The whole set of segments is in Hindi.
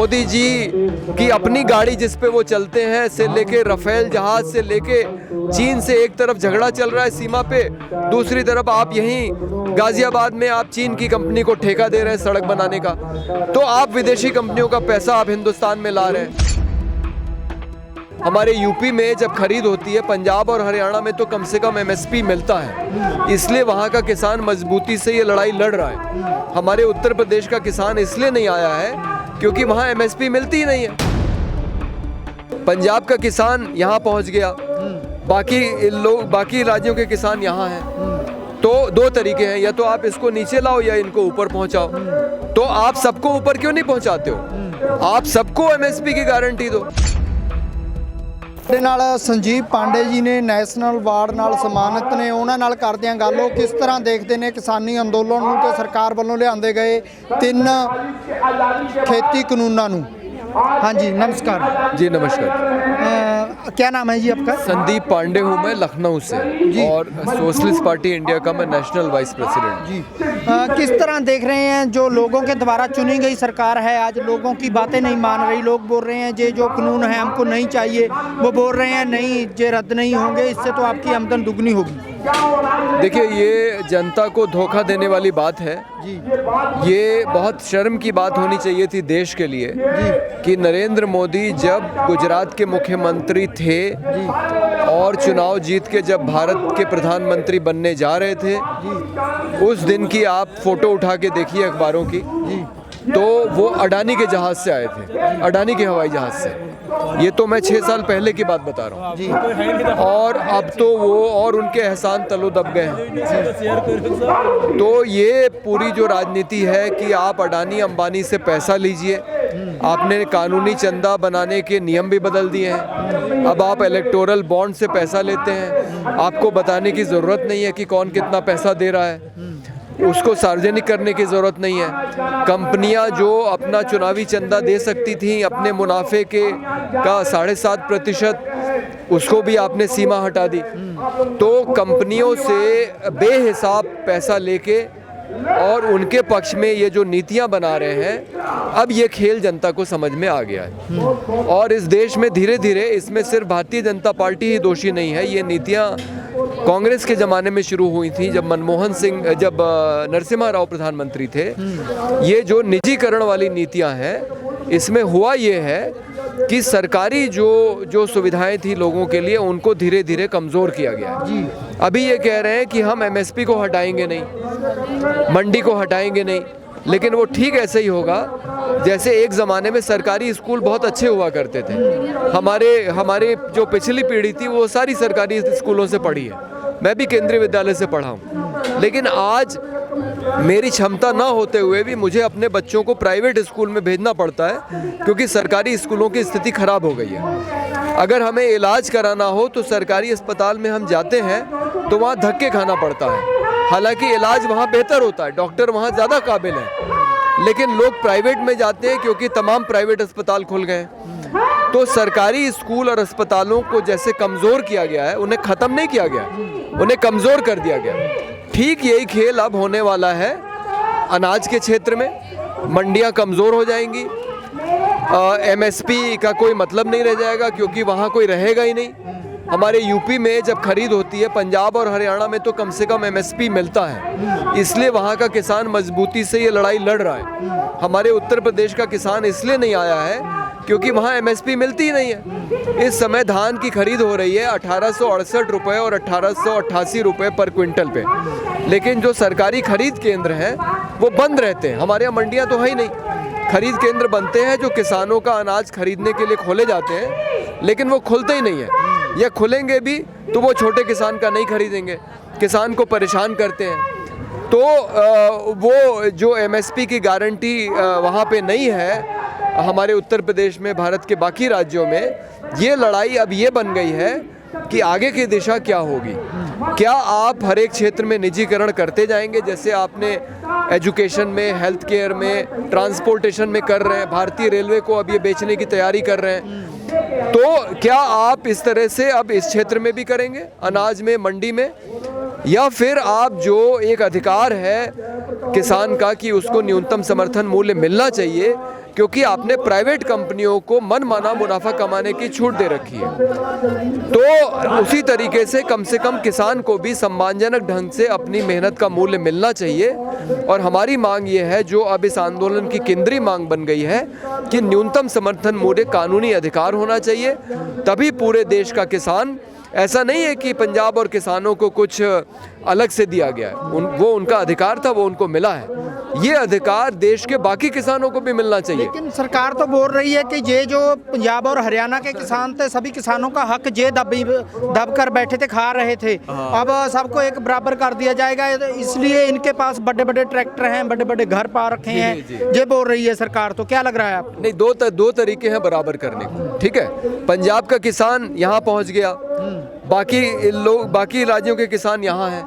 मोदी जी की अपनी गाड़ी जिस पे वो चलते हैं से लेके राफेल जहाज से लेके चीन से एक तरफ झगड़ा चल रहा है सीमा पे, दूसरी तरफ आप यहीं गाजियाबाद में आप चीन की कंपनी को ठेका दे रहे हैं सड़क बनाने का। तो आप विदेशी कंपनियों का पैसा आप हिंदुस्तान में ला रहे हैं। हमारे यूपी में जब खरीद होती है, पंजाब और हरियाणा में तो कम से कम एमएसपी मिलता है, इसलिए वहाँ का किसान मजबूती से ये लड़ाई लड़ रहा है। हमारे उत्तर प्रदेश का किसान इसलिए नहीं आया है क्योंकि वहाँ एमएसपी मिलती ही नहीं है। पंजाब का किसान यहाँ पहुँच गया, बाकी राज्यों के किसान यहाँ हैं। तो दो तरीके हैं, या तो आप इसको नीचे लाओ या इनको ऊपर पहुँचाओ। तो आप सबको ऊपर क्यों नहीं पहुँचाते हो? आप सबको एमएसपी की गारंटी दो। ਸਾਡੇ ਨਾਲ ਸੰਜੀਵ ਪਾਂਡੇ ਜੀ ਨੇ ਨੈਸ਼ਨਲ ਅਵਾਰਡ ਨਾਲ ਸਨਮਾਨਿਤ ਨੇ। ਉਹਨਾਂ ਨਾਲ ਕਰਦੇ ਹਾਂ ਗੱਲ, ਉਹ ਕਿਸ ਤਰ੍ਹਾਂ ਦੇਖਦੇ ਨੇ ਕਿਸਾਨੀ ਅੰਦੋਲਨ ਨੂੰ ਤੇ ਸਰਕਾਰ ਵੱਲੋਂ ਲਿਆਂਦੇ ਗਏ 3 खेती कानूनों ਨੂੰ। हाँ जी नमस्कार जी। नमस्कार। क्या नाम है जी आपका? संदीप पांडे हूँ मैं लखनऊ से जी। और सोशलिस्ट पार्टी इंडिया का मैं नेशनल वाइस प्रेसिडेंट जी। किस तरह देख रहे हैं जो लोगों के द्वारा चुनी गई सरकार है, आज लोगों की बातें नहीं मान रही। लोग बोल रहे हैं ये जो कानून है हमको नहीं चाहिए, वो बोल रहे हैं नहीं ये रद्द नहीं होंगे, इससे तो आपकी आमदन दुगनी होगी। देखिए, ये जनता को धोखा देने वाली बात है जी। ये बहुत शर्म की बात होनी चाहिए थी देश के लिए जी, कि नरेंद्र मोदी जब गुजरात के मुख्यमंत्री थे जी, और चुनाव जीत के जब भारत के प्रधानमंत्री बनने जा रहे थे जी, उस दिन की आप फोटो उठा के देखिए अखबारों की जी, तो वो अडानी के जहाज़ से आए थे, अडानी के हवाई जहाज़ से। ये तो मैं 6 साल पहले की बात बता रहा हूँ। और अब तो वो और उनके एहसान तलो दब गए हैं। तो ये पूरी जो राजनीति है कि आप अडानी अंबानी से पैसा लीजिए, आपने कानूनी चंदा बनाने के नियम भी बदल दिए हैं। अब आप इलेक्टोरल बॉन्ड से पैसा लेते हैं, आपको बताने की ज़रूरत नहीं है कि कौन कितना पैसा दे रहा है, उसको सार्वजनिक करने की ज़रूरत नहीं है। कंपनियां जो अपना चुनावी चंदा दे सकती थीं अपने मुनाफे के का 7.5%, उसको भी आपने सीमा हटा दी। तो कंपनियों से बेहिसाब पैसा लेके और उनके पक्ष में ये जो नीतियां बना रहे हैं, अब ये खेल जनता को समझ में आ गया है। और इस देश में धीरे धीरे, इसमें सिर्फ भारतीय जनता पार्टी ही दोषी नहीं है, ये नीतियां कांग्रेस के ज़माने में शुरू हुई थी जब मनमोहन सिंह, जब नरसिम्हा राव प्रधानमंत्री थे। ये जो निजीकरण वाली नीतियां हैं, इसमें हुआ ये है कि सरकारी जो सुविधाएं थी लोगों के लिए, उनको धीरे धीरे कमज़ोर किया गया जी। अभी ये कह रहे हैं कि हम एमएसपी को हटाएंगे नहीं, मंडी को हटाएंगे नहीं, लेकिन वो ठीक ऐसे ही होगा जैसे एक ज़माने में सरकारी स्कूल बहुत अच्छे हुआ करते थे। हमारे जो पिछली पीढ़ी थी वो सारी सरकारी स्कूलों से पढ़ी है, मैं भी केंद्रीय विद्यालय से पढ़ा हूँ। लेकिन आज मेरी क्षमता ना होते हुए भी मुझे अपने बच्चों को प्राइवेट स्कूल में भेजना पड़ता है, क्योंकि सरकारी स्कूलों की स्थिति खराब हो गई है। अगर हमें इलाज कराना हो तो सरकारी अस्पताल में हम जाते हैं तो वहाँ धक्के खाना पड़ता है। हालांकि इलाज वहाँ बेहतर होता है, डॉक्टर वहाँ ज़्यादा काबिल हैं, लेकिन लोग प्राइवेट में जाते हैं क्योंकि तमाम प्राइवेट अस्पताल खुल गए हैं। तो सरकारी स्कूल और अस्पतालों को जैसे कमज़ोर किया गया है, उन्हें ख़त्म नहीं किया गया, उन्हें कमज़ोर कर दिया गया। ठीक यही खेल अब होने वाला है अनाज के क्षेत्र में। मंडियां कमज़ोर हो जाएंगी, एमएसपी का कोई मतलब नहीं रह जाएगा क्योंकि वहाँ कोई रहेगा ही नहीं। हमारे यूपी में जब खरीद होती है, पंजाब और हरियाणा में तो कम से कम एमएसपी मिलता है, इसलिए वहाँ का किसान मजबूती से ये लड़ाई लड़ रहा है। हमारे उत्तर प्रदेश का किसान इसलिए नहीं आया है क्योंकि वहाँ एमएसपी मिलती ही नहीं है। इस समय धान की खरीद हो रही है 1868 रुपये और 1888 रुपये पर क्विंटल पे, लेकिन जो सरकारी खरीद केंद्र हैं वो बंद रहते हैं। हमारे यहाँ मंडियाँ तो है ही नहीं, खरीद केंद्र बनते हैं जो किसानों का अनाज खरीदने के लिए खोले जाते हैं, लेकिन वो खुलते ही नहीं है, या खुलेंगे भी तो वो छोटे किसान का नहीं खरीदेंगे, किसान को परेशान करते हैं। तो वो जो एमएसपी की गारंटी वहाँ पे नहीं है हमारे उत्तर प्रदेश में, भारत के बाकी राज्यों में, ये लड़ाई अब ये बन गई है कि आगे की दिशा क्या होगी। क्या आप हर एक क्षेत्र में निजीकरण करते जाएंगे, जैसे आपने एजुकेशन में, हेल्थ केयर में, ट्रांसपोर्टेशन में कर रहे हैं, भारतीय रेलवे को अब ये बेचने की तैयारी कर रहे हैं, तो क्या आप इस तरह से अब इस क्षेत्र में भी करेंगे, अनाज में, मंडी में? या फिर आप जो एक अधिकार है किसान का कि उसको न्यूनतम समर्थन मूल्य मिलना चाहिए, क्योंकि आपने प्राइवेट कंपनियों को मनमाना मुनाफा कमाने की छूट दे रखी है, तो उसी तरीके से कम किसान को भी सम्मानजनक ढंग से अपनी मेहनत का मूल्य मिलना चाहिए। और हमारी मांग ये है, जो अब इस आंदोलन की केंद्रीय मांग बन गई है, कि न्यूनतम समर्थन मूल्य कानूनी अधिकार होना चाहिए, तभी पूरे देश का किसान, ऐसा नहीं है कि पंजाब और किसानों को कुछ अलग से दिया गया है, वो उनका अधिकार था, वो उनको मिला है, ये अधिकार देश के बाकी किसानों को भी मिलना चाहिए। लेकिन सरकार तो बोल रही है कि ये जो पंजाब और हरियाणा के किसान थे, सभी किसानों का हक ये दब कर बैठे थे, खा रहे थे, अब सबको एक बराबर कर दिया जाएगा, इसलिए इनके पास बड़े बड़े ट्रैक्टर हैं, बड़े बड़े घर पा रखे हैं, ये बोल रही है सरकार। तो क्या लग रहा है आपको? नहीं, दो तरीके हैं बराबर करने को, ठीक है। पंजाब का किसान यहाँ पहुँच गया, बाकी राज्यों के किसान यहाँ हैं,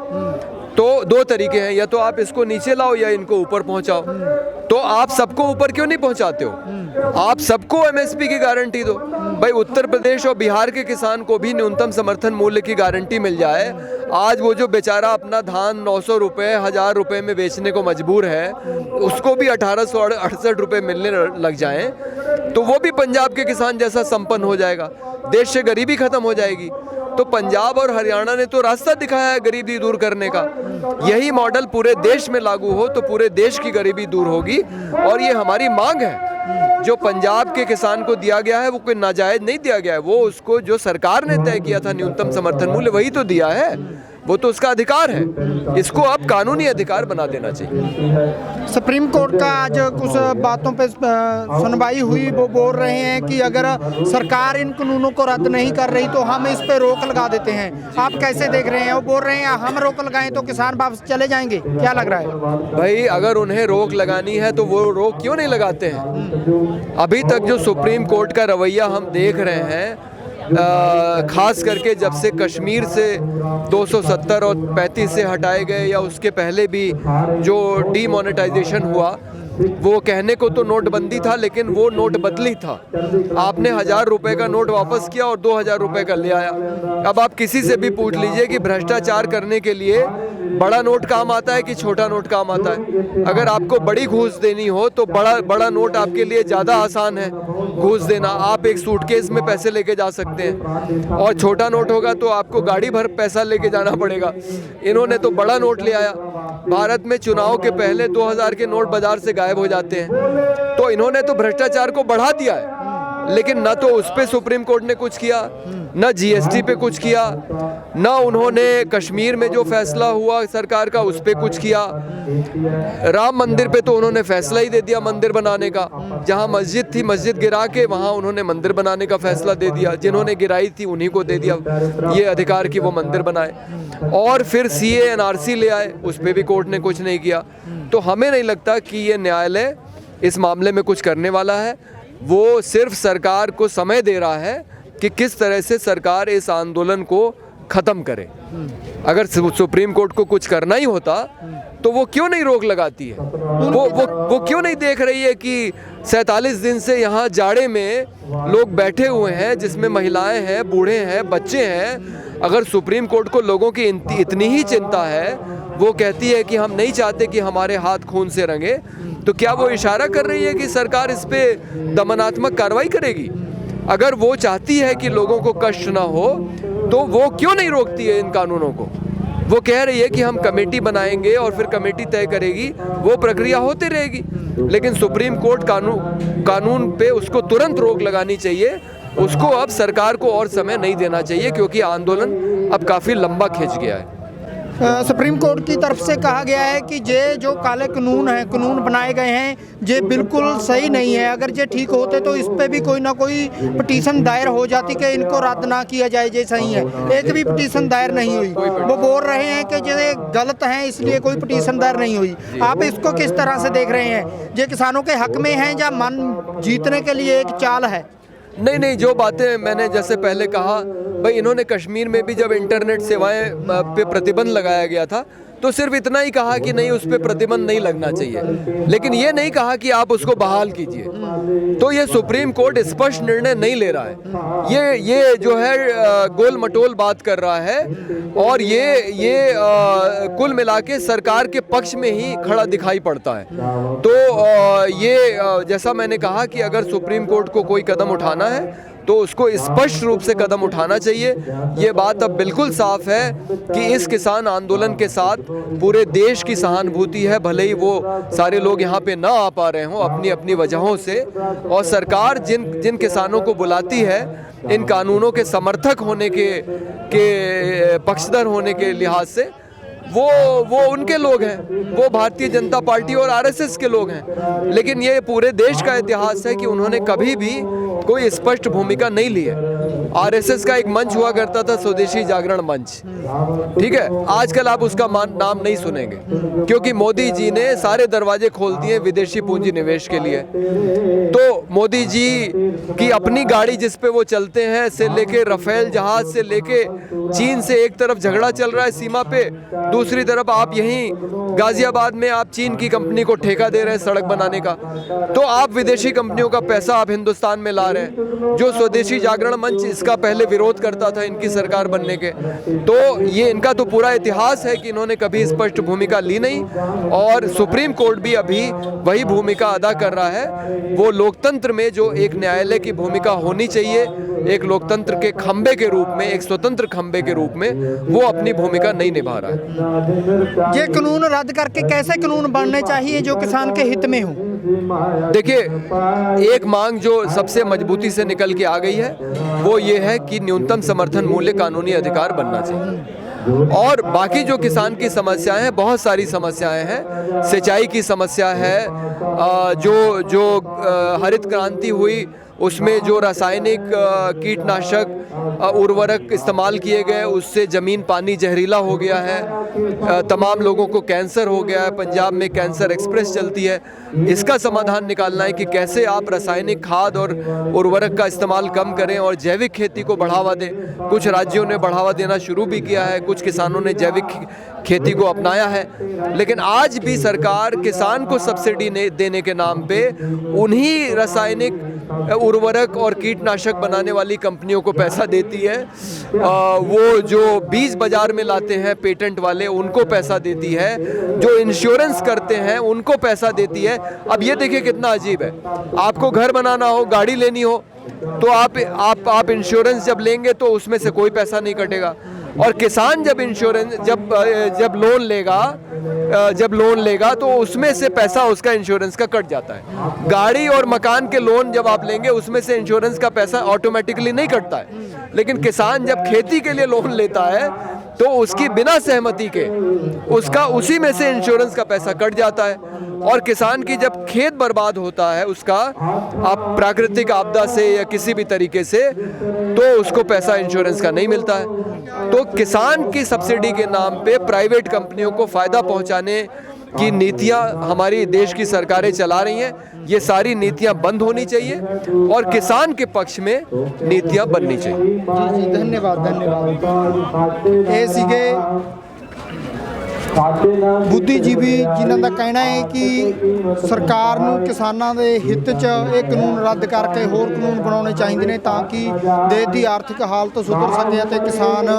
तो दो तरीके हैं, या तो आप इसको नीचे लाओ या इनको ऊपर पहुंचाओ। तो आप सबको ऊपर क्यों नहीं पहुंचाते हो? आप सबको एमएसपी की गारंटी दो। भाई उत्तर प्रदेश और बिहार के किसान को भी न्यूनतम समर्थन मूल्य की गारंटी मिल जाए। आज वो जो बेचारा अपना धान 900 रुपये 1000 रुपये में बेचने को मजबूर है, उसको भी 1868 रुपये मिलने लग जाएं, तो वो भी पंजाब के किसान जैसा संपन्न हो जाएगा, देश से गरीबी खत्म हो जाएगी। तो पंजाब और हरियाणा ने तो रास्ता दिखाया है गरीबी दूर करने का। यही मॉडल पूरे देश में लागू हो तो पूरे देश की गरीबी दूर होगी। और ये हमारी मांग है, जो पंजाब के किसान को दिया गया है वो कोई नाजायज नहीं दिया गया है, वो उसको जो सरकार ने तय किया था न्यूनतम समर्थन मूल्य, वही तो दिया है, वो तो उसका अधिकार है। इसको अब कानूनी अधिकार बना देना चाहिए। सुप्रीम कोर्ट का आज कुछ बातों पे सुनवाई हुई, वो बोल रहे हैं कि अगर सरकार इन कानूनों को रद्द नहीं कर रही तो हम इस पे रोक लगा देते हैं। आप कैसे देख रहे हैं? वो बोल रहे हैं हम रोक लगाएं तो किसान वापस चले जाएंगे, क्या लग रहा है? भाई अगर उन्हें रोक लगानी है तो वो रोक क्यों नहीं लगाते हैं? अभी तक जो सुप्रीम कोर्ट का रवैया हम देख रहे हैं, खास करके जब से कश्मीर से 270 और 35 से हटाए गए, या उसके पहले भी जो डीमोनेटाइजेशन हुआ, वो कहने को तो नोटबंदी था लेकिन वो नोट बदली था। आपने 1000 रुपए का नोट वापस किया और 2000 रुपए का ले आया। अब आप किसी से भी पूछ लीजिए कि भ्रष्टाचार करने के लिए बड़ा नोट काम आता है कि छोटा नोट काम आता है। अगर आपको बड़ी घूस देनी हो तो बड़ा नोट आपके लिए ज़्यादा आसान है घूस देना। आप एक सूटकेस में पैसे लेके जा सकते हैं, और छोटा नोट होगा तो आपको गाड़ी भर पैसा लेके जाना पड़ेगा। इन्होंने तो बड़ा नोट ले आया। भारत में चुनाव के पहले 2000 के नोट बाजार से गायब हो जाते हैं, तो इन्होंने तो भ्रष्टाचार को बढ़ा दिया है। लेकिन न तो उस पे सुप्रीम कोर्ट ने कुछ किया, न जीएसटी पे कुछ किया, न उन्होंने कश्मीर में जो फैसला हुआ सरकार का उस पे कुछ किया। राम मंदिर पे तो उन्होंने फैसला ही दे दिया मंदिर बनाने का। जहां मस्जिद थी, मस्जिद गिरा के वहां उन्होंने मंदिर बनाने का फैसला दे दिया। जिन्होंने गिराई थी उन्हीं को दे दिया ये अधिकार कि वो मंदिर बनाए। और फिर सीए एनआरसी ले आए, उस पे भी कोर्ट ने कुछ नहीं किया। तो हमें नहीं लगता कि ये न्यायालय इस मामले में कुछ करने वाला है। वो सिर्फ सरकार को समय दे रहा है कि किस तरह से सरकार इस आंदोलन को ख़त्म करे। अगर सुप्रीम कोर्ट को कुछ करना ही होता तो वो क्यों नहीं रोक लगाती है? वो क्यों नहीं देख रही है कि 47 दिन से यहाँ जाड़े में लोग बैठे हुए हैं, जिसमें महिलाएं हैं, बूढ़े हैं, बच्चे हैं। अगर सुप्रीम कोर्ट को लोगों की इतनी ही चिंता है, वो कहती है कि हम नहीं चाहते कि हमारे हाथ खून से रंगे, तो क्या वो इशारा कर रही है कि सरकार इस पे दमनात्मक कार्रवाई करेगी? अगर वो चाहती है कि लोगों को कष्ट ना हो तो वो क्यों नहीं रोकती है इन कानूनों को? वो कह रही है कि हम कमेटी बनाएंगे और फिर कमेटी तय करेगी, वो प्रक्रिया होती रहेगी। लेकिन सुप्रीम कोर्ट कानून पे उसको तुरंत रोक लगानी चाहिए। उसको अब सरकार को और समय नहीं देना चाहिए, क्योंकि आंदोलन अब काफ़ी लंबा खिंच गया है। सुप्रीम कोर्ट की तरफ से कहा गया है कि ये जो काले कानून बनाए गए हैं ये बिल्कुल सही नहीं है। अगर ये ठीक होते तो इस पे भी कोई ना कोई पिटीशन दायर हो जाती कि इनको रद्द ना किया जाए, ये सही है। एक भी पिटीशन दायर नहीं हुई। वो बोल रहे हैं कि ये गलत है इसलिए कोई पिटीशन दायर नहीं हुई। आप इसको किस तरह से देख रहे हैं? ये किसानों के हक में है या मन जीतने के लिए एक चाल है? नहीं, जो बातें मैंने जैसे पहले कहा, भाई इन्होंने कश्मीर में भी जब इंटरनेट सेवाएं पे प्रतिबंध लगाया गया था तो सिर्फ इतना ही कहा कि नहीं, उस पर प्रतिबंध नहीं लगना चाहिए, लेकिन ये नहीं कहा कि आप उसको बहाल कीजिए। तो ये सुप्रीम कोर्ट स्पष्ट निर्णय नहीं ले रहा है, ये जो है गोल मटोल बात कर रहा है, और ये कुल मिला के सरकार के पक्ष में ही खड़ा दिखाई पड़ता है। तो ये जैसा मैंने कहा कि अगर सुप्रीम कोर्ट को कोई कदम उठाना है तो उसको स्पष्ट रूप से कदम उठाना चाहिए। ये बात अब बिल्कुल साफ है कि इस किसान आंदोलन के साथ पूरे देश की सहानुभूति है, भले ही वो सारे लोग यहाँ पे ना आ पा रहे हों अपनी अपनी वजहों से, और सरकार जिन किसानों को बुलाती है इन कानूनों के समर्थक होने के पक्षधर होने के लिहाज से वो उनके लोग हैं, वो भारतीय जनता पार्टी और आरएसएस के लोग हैं। लेकिन ये पूरे देश का इतिहास है कि उन्होंने कभी भी कोई स्पष्ट भूमिका नहीं ली है। आरएसएस का एक मंच हुआ करता था, स्वदेशी जागरण मंच, ठीक है, आजकल आप उसका नाम नहीं सुनेंगे, क्योंकि मोदी जी ने सारे दरवाजे खोल दिए विदेशी पूंजी निवेश के लिए। तो मोदी जी की अपनी गाड़ी जिस पे वो चलते हैं से लेके रफेल जहाज से लेके चीन से एक तरफ झगड़ा चल रहा है सीमा पे, दूसरी तरफ आप यहीं गाजियाबाद में आप चीन की कंपनी को ठेका दे रहे हैं सड़क बनाने का। तो आप विदेशी कंपनियों का पैसा आप हिंदुस्तान में ला रहे हैं। जो स्वदेशी जागरण मंच इसका पहले विरोध करता था इनकी सरकार बनने के, तो ये इनका तो पूरा इतिहास है कि इन्होंने कभी स्पष्ट भूमिका ली नहीं, और सुप्रीम कोर्ट भी अभी वही भूमिका अदा कर रहा है। वो लोकतंत्र में जो एक न्यायालय की भूमिका होनी चाहिए, एक लोकतंत्र के खंबे के रूप में, एक स्वतंत्र खंबे के रूप में, वो अपनी भूमिका नहीं निभा रहा है। ये कानून रद्द करके कैसे कानून बनने चाहिए जो किसान के हित में हो? देखिए, एक मांग जो सबसे मजबूती से निकल के आ गई है वो ये है कि न्यूनतम समर्थन मूल्य कानूनी अधिकार बनना चाहिए। और बाकी जो किसान की समस्याएं हैं, बहुत सारी समस्याएं हैं। सिंचाई की समस्या है, जो हरित क्रांति हुई उसमें जो रासायनिक कीटनाशक उर्वरक इस्तेमाल किए गए उससे ज़मीन पानी जहरीला हो गया है, तमाम लोगों को कैंसर हो गया है। पंजाब में कैंसर एक्सप्रेस चलती है। इसका समाधान निकालना है कि कैसे आप रासायनिक खाद और उर्वरक का इस्तेमाल कम करें और जैविक खेती को बढ़ावा दें। कुछ राज्यों ने बढ़ावा देना शुरू भी किया है, कुछ किसानों ने जैविक खेती को अपनाया है, लेकिन आज भी सरकार किसान को सब्सिडी देने के नाम पे उन्हीं रासायनिक उर्वरक और कीटनाशक बनाने वाली कंपनियों को पैसा देती है। वो जो बीज बाजार में लाते हैं पेटेंट वाले उनको पैसा देती है, जो इंश्योरेंस करते हैं उनको पैसा देती है। अब ये देखिए कितना अजीब है, आपको घर बनाना हो, गाड़ी लेनी हो, तो आप इंश्योरेंस जब लेंगे तो उसमें से कोई पैसा नहीं कटेगा, और किसान जब इंश्योरेंस जब लोन लेगा तो उसमें से पैसा उसका इंश्योरेंस का कट जाता है। गाड़ी और मकान के लोन जब आप लेंगे उसमें से इंश्योरेंस का पैसा ऑटोमेटिकली नहीं कटता है, लेकिन किसान जब खेती के लिए लोन लेता है तो उसकी बिना सहमति के उसका उसी में से इंश्योरेंस का पैसा कट जाता है। और किसान की जब खेत बर्बाद होता है उसका, आप प्राकृतिक आपदा से या किसी भी तरीके से, तो उसको पैसा इंश्योरेंस का नहीं मिलता है। तो किसान की सब्सिडी के नाम पे प्राइवेट कंपनियों को फायदा पहुंचाने की नीतियां हमारी देश की सरकारें चला रही हैं। ये सारी नीतियां बंद होनी चाहिए और किसान के पक्ष में नीतियां बननी चाहिए। जी जी, धन्यवाद ਇਹ ਸੀਗੇ ਬੁੱਧੀਜੀਵੀ ਜਿਨ੍ਹਾਂ ਦਾ ਕਹਿਣਾ ਹੈ ਕਿ ਸਰਕਾਰ ਨੂੰ ਕਿਸਾਨਾਂ ਦੇ ਹਿੱਤ 'ਚ ਇਹ ਕਾਨੂੰਨ ਰੱਦ ਕਰਕੇ ਹੋਰ ਕਾਨੂੰਨ ਬਣਾਉਣੇ ਚਾਹੀਦੇ ਨੇ ਤਾਂ ਕਿ ਦੇਸ਼ ਦੀ ਆਰਥਿਕ ਹਾਲਤ ਸੁਧਰ ਸਕੇ ਅਤੇ ਕਿਸਾਨ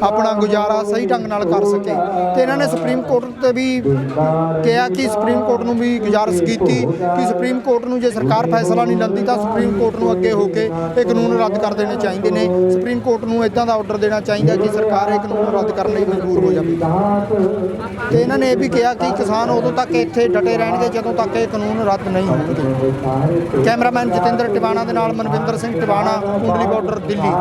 ਆਪਣਾ ਗੁਜ਼ਾਰਾ ਸਹੀ ਢੰਗ ਨਾਲ ਕਰ ਸਕੇ। ਤੇ ਇਹਨਾਂ ਨੇ ਸੁਪਰੀਮ ਕੋਰਟ ਤੇ ਵੀ ਕਿਹਾ ਕਿ ਸੁਪਰੀਮ ਕੋਰਟ ਨੂੰ ਵੀ ਗੁਜ਼ਾਰਿਸ਼ ਕੀਤੀ ਕਿ ਸੁਪਰੀਮ ਕੋਰਟ ਨੂੰ ਜੇ ਸਰਕਾਰ ਫੈਸਲਾ ਨਹੀਂ ਲੈਂਦੀ ਤਾਂ ਸੁਪਰੀਮ ਕੋਰਟ ਨੂੰ ਅੱਗੇ ਹੋ ਕੇ ਇਹ ਕਾਨੂੰਨ ਰੱਦ ਕਰ ਦੇਣੇ ਚਾਹੀਦੇ ਨੇ। ਸੁਪਰੀਮ ਕੋਰਟ ਨੂੰ ਇਦਾਂ ਦਾ ਆਰਡਰ ਦੇਣਾ ਚਾਹੀਦਾ ਕਿ ਸਰਕਾਰ ਇਹ ਕਾਨੂੰਨ ਰੱਦ ਕਰਨ ਲਈ ਮਜਬੂਰ ਹੋ ਜਾਵੇ। ਤੇ ਇਹਨਾਂ ਨੇ ਇਹ ਵੀ ਕਿਹਾ ਕਿ ਕਿਸਾਨ ਉਦੋਂ ਤੱਕ ਇੱਥੇ ਡਟੇ ਰਹਿਣਗੇ ਜਦੋਂ ਤੱਕ ਇਹ ਕਾਨੂੰਨ ਰੱਦ ਨਹੀਂ ਹੋਣਗੇ। ਕੈਮਰਾਮੈਨ ਜਤਿੰਦਰ ਟਿਵਾਣਾ ਦੇ ਨਾਲ ਮਨਵਿੰਦਰ ਸਿੰਘ ਟਿਵਾਣਾ, ਕੁੰਡਲੀ ਬਾਰਡਰ, ਦਿੱਲੀ।